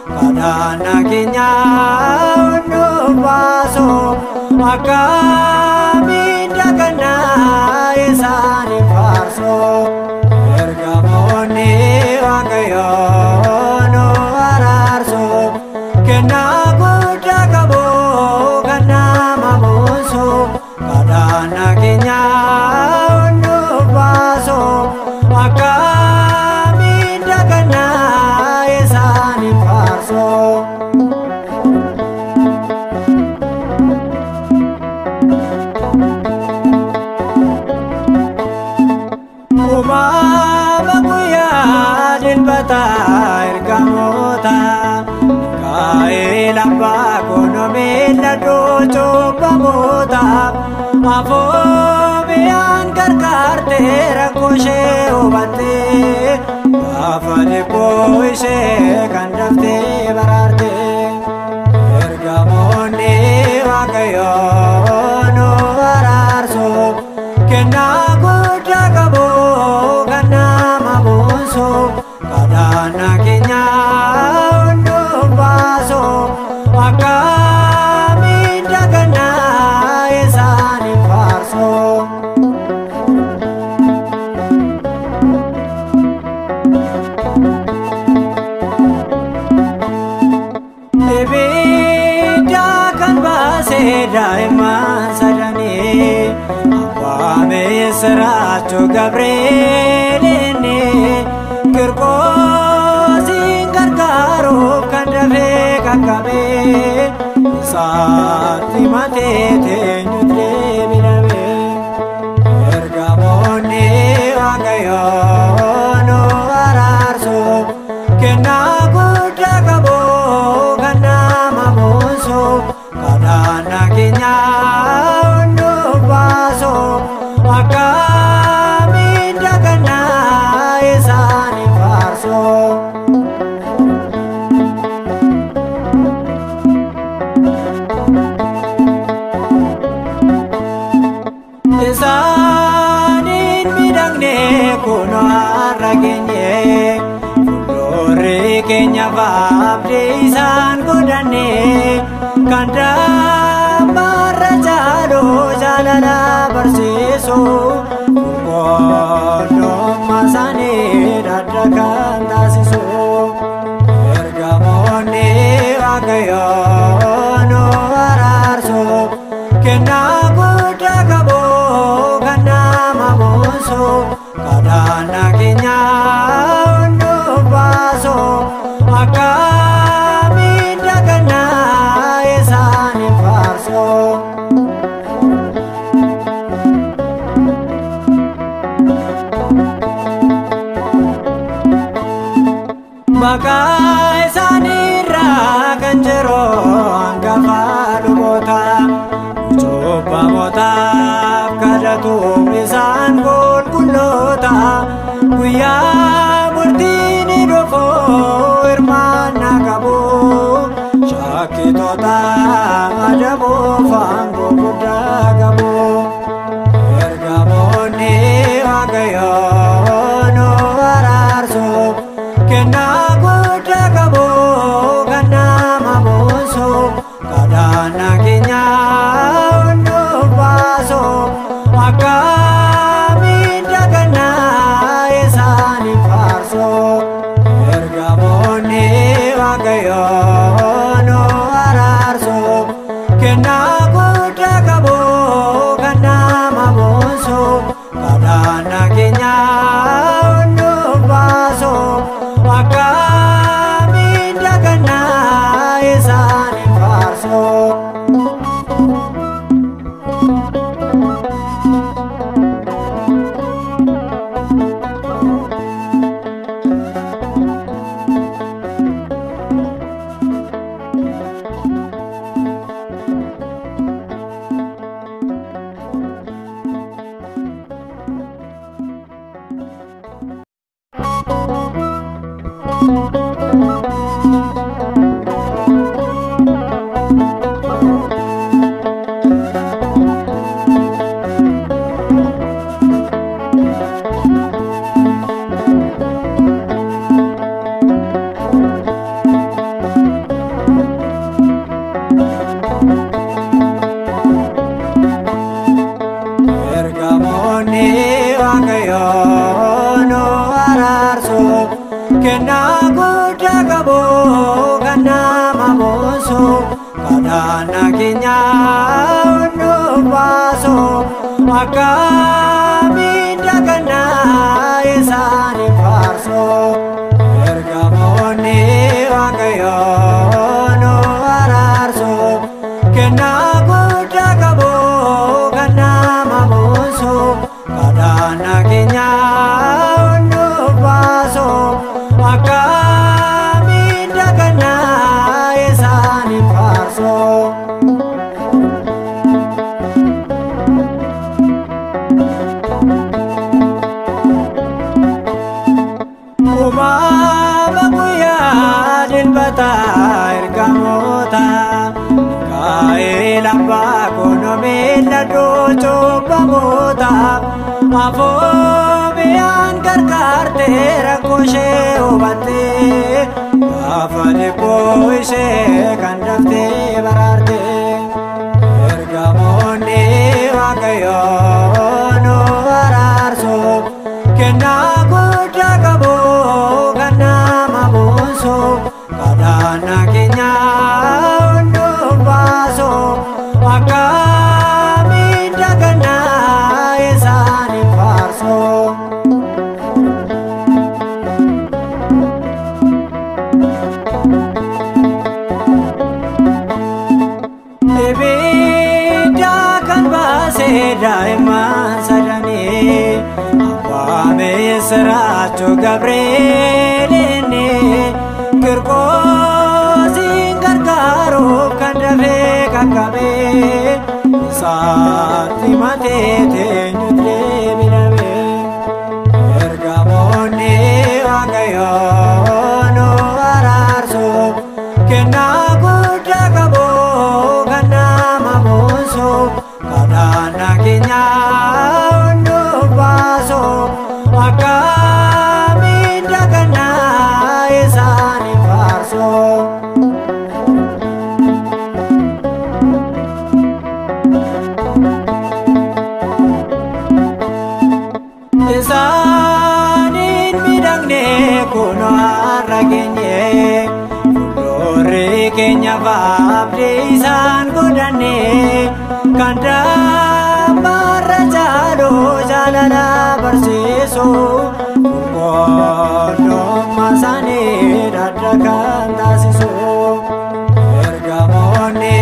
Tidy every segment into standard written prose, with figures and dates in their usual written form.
Kadana kinya undu baso Akami dagana isani farso Ergamoni wakayo no ararso Kena gudagabo kana mabuso Kadana kinya undu baso Akami dagana isani farso Umama kuya dilbata ergamota Kai lamba kono mela dojo pamota Afo bian karkarte rakoshe obate Afale poise kandafte bararte Ergamone wakayo no ararso Kena gudagabo kana mabuso Kadana kinya undu baso Akami dagana isani farso Ibidakan base daiman sadani Awame seracho Gabrielini Kirkosin gargaro kandabe kakabe Sati matete nyutre binabe Ergamoni wakayo no ararso Kena gudagabo kana mabuso Kadana kinya undu baso Akami dagana isani farso Isanin midangne kuno aragenye Fundore kenya vabde isan godane Kanda marajado jalala barsiso Kono masane dadakan tasiso Ergamone wakayo no ararso Kena gudagabo kana mabuso Kadana kinya undu baso Akami dagana isani farso Bagai sanira kanjero anggafalu bota Coba bota kadatu isan gol kulota Kuya murtini dofo irmana kabu Shakitota adabo fango buddha kabu Ergamoni wakayo no ararso Kena gudagabo kana mabuso Kadana kinya undu baso Akami dagana isani farso Ergamoni wakayo no ararso Kena gudagabo kana mabuso Kadana kinya undu baso Akami dagana isani farso Ergamoonni Waaqayyoo nu araarsu kennaa guddaa qabu kan nama boonsu kadhannaa keenya hunduuf baasu akkamiin dagannaa isaaniif faarsu. Ergamoonni Waaqayyoo nu araarsu kennaa guddaa qabu kan nama boonsu kadhannaa keenya hunduuf baasu akkamiin dagannaa isaaniif faarsu. Uumama guyyaa dilbataa ergamoota Mikaa'el abbaa konomila cuubbamoota afoomiyaan gargaartee rakkoo ishee hubattee gaafa dhibboo ishee kan daftee baraarte. Ergamoonni Waaqayyoo nu araarsu kennaa guddaa qabu kan nama boonsu kadhannaa keenya hunduuf baasu akkamiin dagannaa isaaniif faarsu. Ibidda kan baasee daa'imman sadanii abbaa siraachuu Gabreelinni Kirqoosin gargaaruuf kan dafee qaqqabee isaatti matee teenyutti deebi'ame. Ergamoonni Waaqayyoo nu araarsu kennaa guddaa qabu kan nama boonsu kadhannaa keenya hunduuf baasu akkamiin dagannaa isaaniif faarsu. Isaaniin miidhagne kunoo har'a geenye fuuldurri keenya abdii isaan godhanne kan dammarra jaalu jaalala barsiisu qulqullummaa isaanii adda kan taasisu. Ergamoonni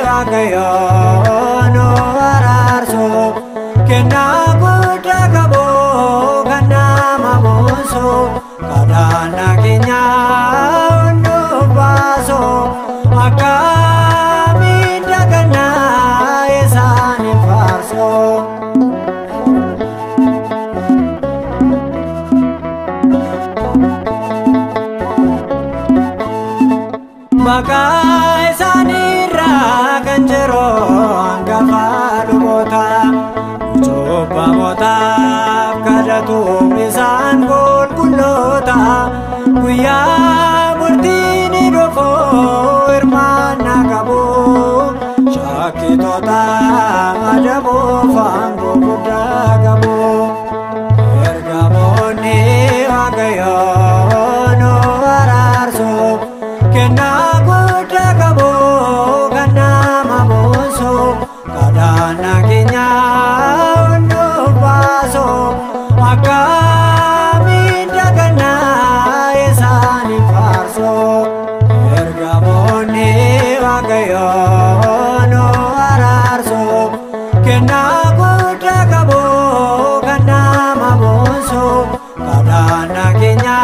Waaqayyoo nu araarsu kennaa guddaa qabu kan nama boonsu kadhannaa keenya hunduuf baasu akkamiin dagannaa isaaniif faarsu. Maqaa isaaniirraa kan jiru hangafa luboota cuubbamootaaf kadhatu isaan qulqulloota guyyaa murtiin dhufu hirmaannaa qabu shakkitoota adabuuf aangoo guddaa qabu. Ergamoonni Waaqayyoo nu araarsu kennaa guddaa qabu kan nama boonsu kadhannaa keenya hunduuf baasu akkamiin dagannaa isaaniif faarsu. Ergamoonni Waaqayyoo nu araarsu kennaa guddaa qabu kan nama boonsu kadhannaa keenya